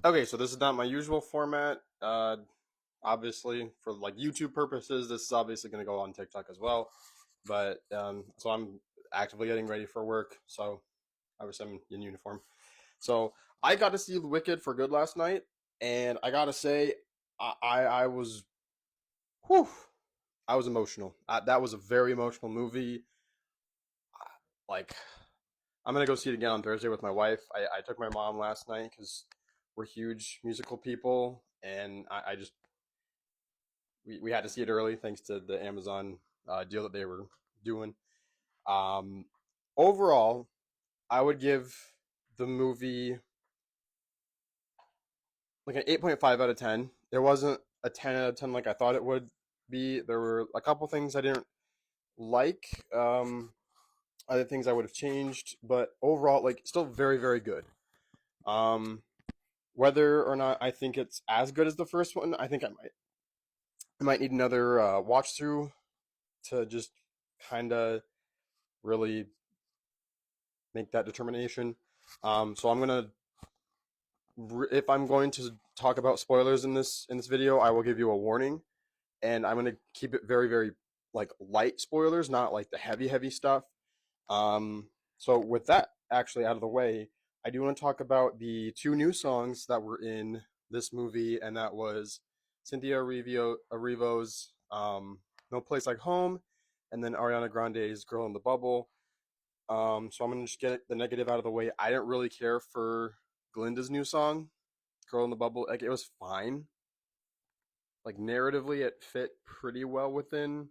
Okay, so this is not my usual format. Obviously, for like YouTube purposes, this is obviously going to go on TikTok as well. But so I'm actively getting ready for work. So obviously I'm in uniform. So I got to see Wicked for good last night, and I gotta say, I was, whew, I was emotional. That was a very emotional movie. Like I'm gonna go see it again on Thursday with my wife. I took my mom last night because we're huge musical people, and I just we had to see it early thanks to the Amazon deal that they were doing. Um, Overall, I would give the movie like an 8.5 out of 10. It wasn't a 10 out of 10 like I thought it would be. There were a couple things I didn't like, other things I would have changed, but overall, like, still very, very good. Um, Whether or not I think it's as good as the first one, I think I might need another watch through to just kind of really make that determination. So I'm gonna, if I'm going to talk about spoilers in this video, I will give you a warning, and I'm gonna keep it very very like light spoilers, not like the heavy stuff. So with that actually out of the way, I do want to talk about the two new songs that were in this movie, and that was Cynthia Erivo's "No Place Like Home," and then Ariana Grande's "Girl in the Bubble." So I'm gonna just get the negative out of the way. I didn't really care for Glinda's new song, "Girl in the Bubble." Like it was fine. Like narratively, it fit pretty well within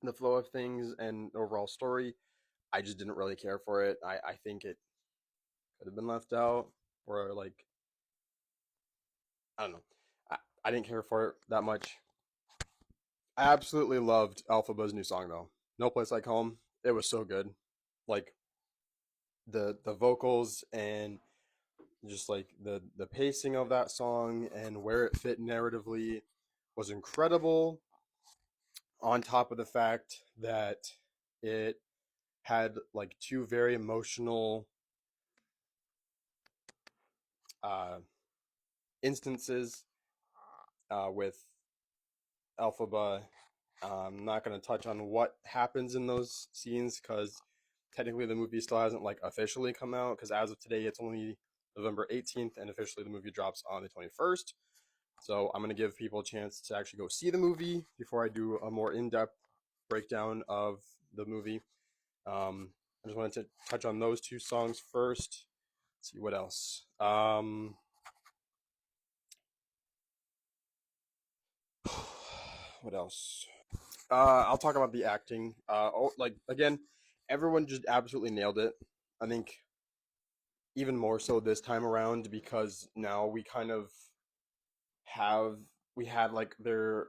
the flow of things and overall story. I just didn't really care for it. I think it could have been left out, or like I don't know. I didn't care for it that much. I absolutely loved Alphaba's new song though. "No Place Like Home." It was so good. Like the vocals and just like the pacing of that song and where it fit narratively was incredible. On top of the fact that it had like two very emotional uh, instances with Elphaba. I'm not going to touch on what happens in those scenes because technically the movie still hasn't like officially come out. Because as of today, it's only November 18th, and officially the movie drops on the 21st. So I'm going to give people a chance to actually go see the movie before I do a more in-depth breakdown of the movie. I just wanted to touch on those two songs first. Let's see what else. What else? I'll talk about the acting. Like again, everyone just absolutely nailed it. I think even more so this time around because now we kind of have we had like their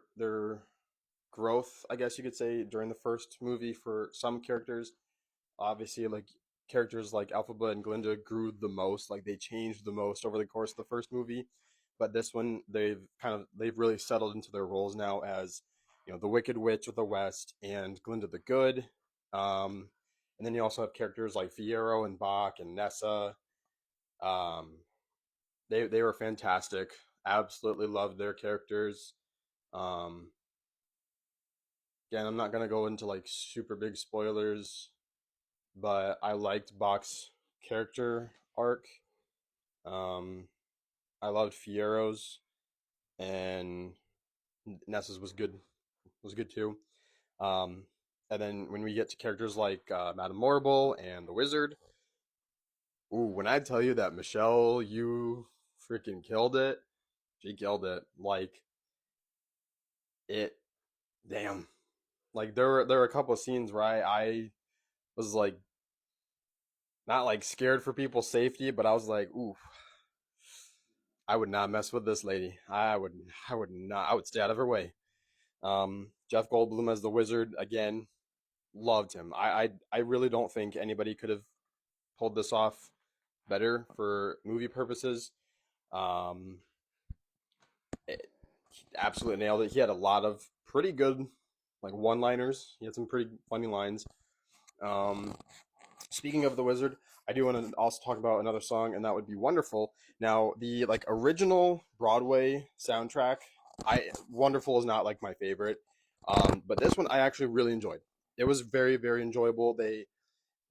growth, I guess you could say, during the first movie for some characters. Obviously, like characters like Alphaba and Glinda grew the most, like they changed the most over the course of the first movie. But this one, they've really settled into their roles now as the Wicked Witch of the West and Glinda the Good. And then you also have characters like Fiero and Bach and Nessa. Um, they were fantastic. Absolutely loved their characters. Um, Again, I'm not gonna go into like super big spoilers, but I liked Bach's character arc. Um, I loved Fiero's, and Nessa's was good too. Um, and then when we get to characters like Madame Morrible and the Wizard, ooh, when I tell you that Michelle, you freaking killed it. She killed it. Like it, damn. Like there were a couple of scenes where I was like not like scared for people's safety, but I was like, ooh, I would not mess with this lady. I would not. I would stay out of her way. Jeff Goldblum as the Wizard again, loved him. I really don't think anybody could have pulled this off better for movie purposes. Um, he absolutely nailed it. He had a lot of pretty good like one-liners. He had some pretty funny lines. Um, Speaking of the Wizard, I do want to also talk about another song, and that would be "Wonderful." Now, the like original Broadway soundtrack, I "Wonderful" is not like my favorite, but this one I actually really enjoyed. It was very very enjoyable. They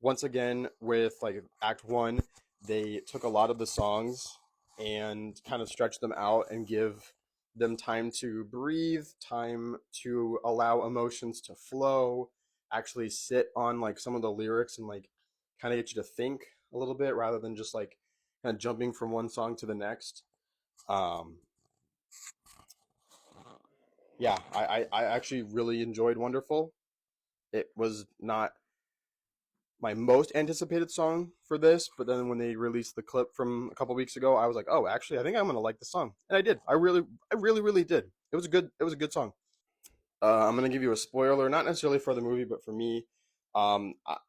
once again with like Act One, they took a lot of the songs and kind of stretched them out and give them time to breathe, time to allow emotions to flow, actually sit on like some of the lyrics and like kind of get you to think a little bit rather than just like kind of jumping from one song to the next. Um, yeah, I actually really enjoyed Wonderful. It was not my most anticipated song for this, but then when they released the clip from a couple weeks ago, I was like, "Oh, actually, I think I'm gonna like the song," and I did. I really did. It was a good song. I'm gonna give you a spoiler, not necessarily for the movie, but for me.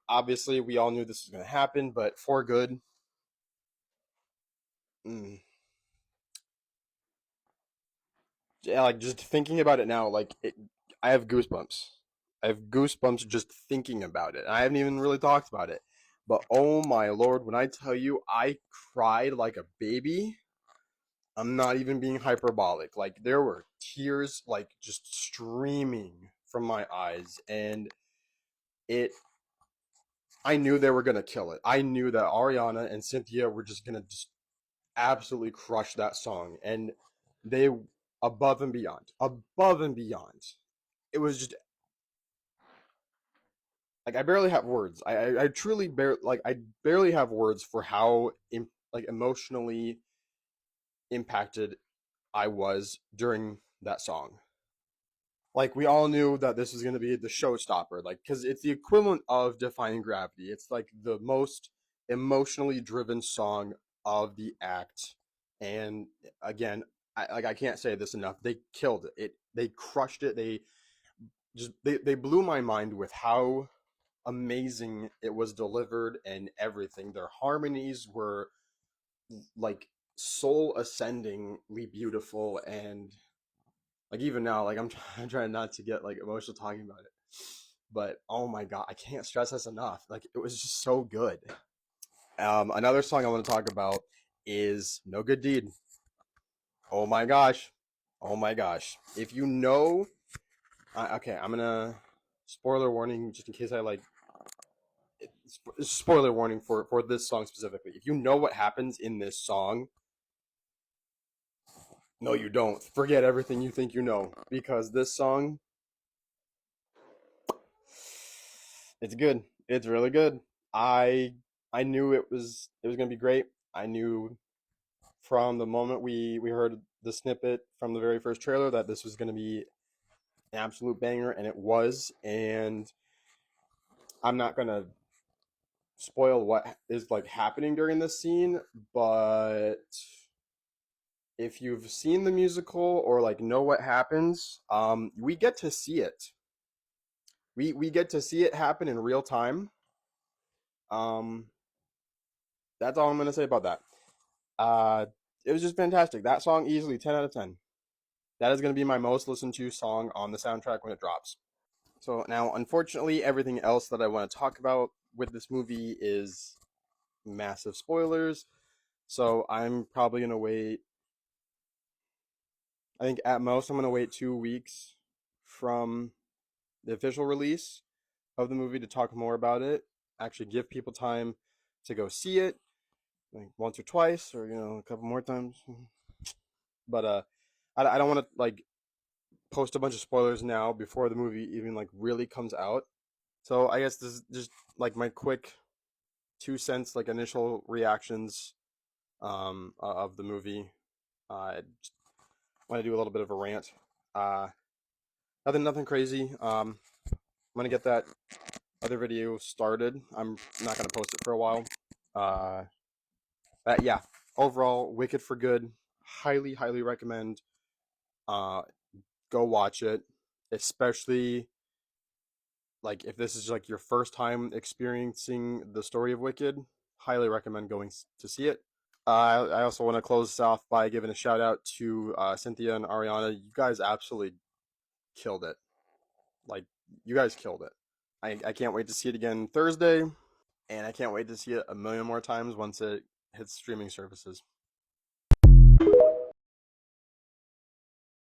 Obviously, we all knew this was gonna happen, but for good, mm, yeah, like just thinking about it now, I have goosebumps. I have goosebumps just thinking about it. I haven't even really talked about it, but oh my lord, when I tell you, I cried like a baby. I'm not even being hyperbolic. Like there were tears like just streaming from my eyes, and it I knew they were gonna kill it. I knew that Ariana and Cynthia were just gonna just absolutely crush that song, and they above and beyond. It was just like I barely have words. I truly I barely have words for how like emotionally impacted I was during that song. Like we all knew that this was going to be the showstopper, like because it's the equivalent of Defying Gravity. It's like the most emotionally driven song of the act, and again, I can't say this enough. They killed it. They crushed it. They blew my mind with how amazing it was delivered and everything. Their harmonies were like soul ascendingly beautiful, and like even now, like I'm trying not to get like emotional talking about it. But oh my god, I can't stress this enough. Like it was just so good. Another song I want to talk about is "No Good Deed." Oh my gosh, oh my gosh. If you know, okay, I'm gonna spoiler warning just in case I like spoiler warning for this song specifically. If you know what happens in this song, no, you don't. Forget everything you think you know because this song, it's good. It's really good. I I knew it was gonna be great. I knew from the moment we heard the snippet from the very first trailer that this was gonna be an absolute banger, and it was. And I'm not gonna spoil what is like happening during this scene, but if you've seen the musical or like know what happens, we get to see it. We get to see it happen in real time. Um, that's all I'm gonna say about that. Uh, it was just fantastic. That song easily 10 out of 10. That is gonna be my most listened to song on the soundtrack when it drops. So now, unfortunately, everything else that I want to talk about with this movie is massive spoilers. So I'm probably gonna wait. I think at most I'm gonna wait 2 weeks from the official release of the movie to talk more about it. Actually, give people time to go see it, like once or twice, or a couple more times. But I don't want to like post a bunch of spoilers now before the movie even like really comes out. So I guess this is just like my quick 2 cents, like initial reactions of the movie. I just want to do a little bit of a rant. Uh, nothing crazy. I'm gonna get that other video started. I'm not gonna post it for a while. Uh, but yeah, overall, Wicked for Good. Highly recommend. Uh, go watch it, especially like if this is like your first time experiencing the story of Wicked. Highly recommend going to see it. I also want to close this off by giving a shout out to Cynthia and Ariana. You guys absolutely killed it. Like you guys killed it. I can't wait to see it again Thursday. and I can't wait to see it a million more times once it hits streaming services.